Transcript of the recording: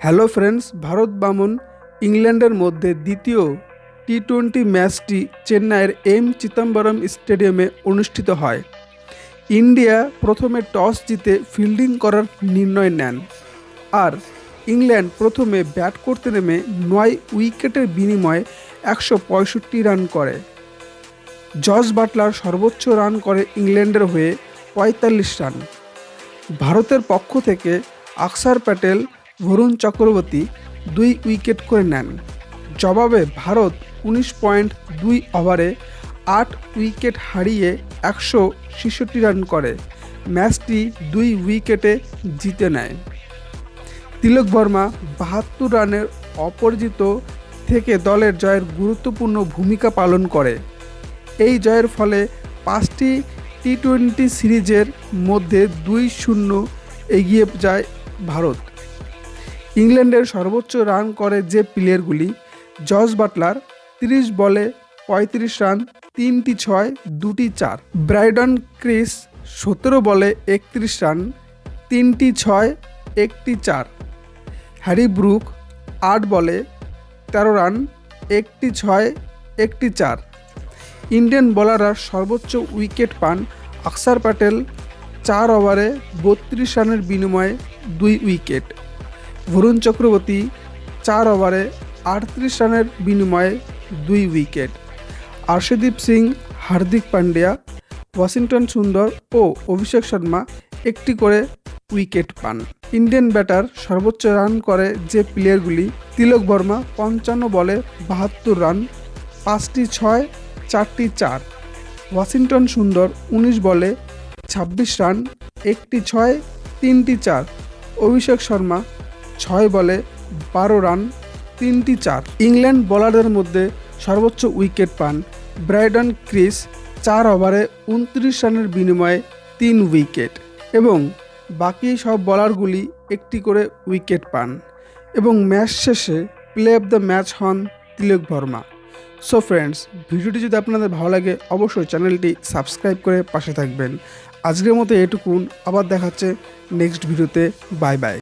Hello friends, Bharat বনাম ইংল্যান্ডের মধ্যে দ্বিতীয় টি-20 ম্যাচটি চেন্নাইয়ের এম চিদম্বরম স্টেডিয়ামে অনুষ্ঠিত হয়। ইন্ডিয়া প্রথমে টস জিতে ফিল্ডিং করার নির্ণয় নেন, আর ইংল্যান্ড প্রথমে ব্যাট করতে নেমে 9 উইকেটের বিনিময়ে 165 রান করে। জস বাটলার সর্বোচ্চ রান করে ইংল্যান্ডের হয়ে 45 রান। ভারতের পক্ষ থেকে অক্ষর প্যাটেল, বরুণ চক্রবর্তী 2 উইকেট করে নেন। জবাবে ভারত 19.2 ওভারে 8 উইকেট হারিয়ে 166 রান করে ম্যাচটি 2 উইকেটে জিতে নেয়। তিলক বর্মা 72 রানের অপরাজিত থেকে দলের জয়ের গুরুত্বপূর্ণ ভূমিকা পালন করে। এই জয়ের ফলে 5টি টি-20 সিরিজের মধ্যে 2-0 এগিয়ে যায় ভারত। ইংল্যান্ডের সর্বোচ্চ রান করে যে প্লেয়ারগুলি: জস বাটলার 30 বলে 35 রান, 3টি 6, 2টি 4; ব্রাইডন ক্রিস 17 বলে 31 রান, 3টি 6, 1টি 4; হ্যারি ব্রুক 8 বলে 13 রান, 1টি 6, 1টি 4। ইন্ডিয়ান বোলাররা সর্বোচ্চ উইকেট পান অক্ষর প্যাটেল 4 ওভারে 32 রানের বিনিময়ে 2 উইকেট, বরুণ চক্রবর্তী 4 ওভারে 38 রানের বিনিময়ে 2 উইকেট, অর্শদীপ সিং, হার্দিক পান্ডিয়া, ওয়াশিংটন সুন্দর ও অভিষেক শর্মা 1টি করে উইকেট পান। ইন্ডিয়ান ব্যাটার সর্বোচ্চ রান করে যে প্লেয়ারগুলি: তিলক বর্মা 55 বলে 72 রান, 5টি 6, 4টি 4; ওয়াশিংটন সুন্দর 19 বলে 26 রান, 1টি 6, 3টি 4; অভিষেক শর্মা 6 বলে 12 রান, 3টি 4। ইংল্যান্ড বোলারদের মধ্যে সর্বোচ্চ উইকেট পান ব্রাইডন ক্রিস 4 ওভারে 29 রানের বিনিময়ে 3 উইকেট, এবং বাকি সব বোলারগুলি 1টি করে উইকেট পান, এবং ম্যাচ শেষে প্লে অফ দ্য ম্যাচ হন তিলক বর্মা। সো ফ্রেন্ডস, ভিডিওটি যদি আপনাদের ভালো লাগে অবশ্যই চ্যানেলটি সাবস্ক্রাইব করে পাশে থাকবেন। আজকের মতো এটুকুন, আবার দেখাচ্ছে নেক্সট ভিডিওতে। Bye bye.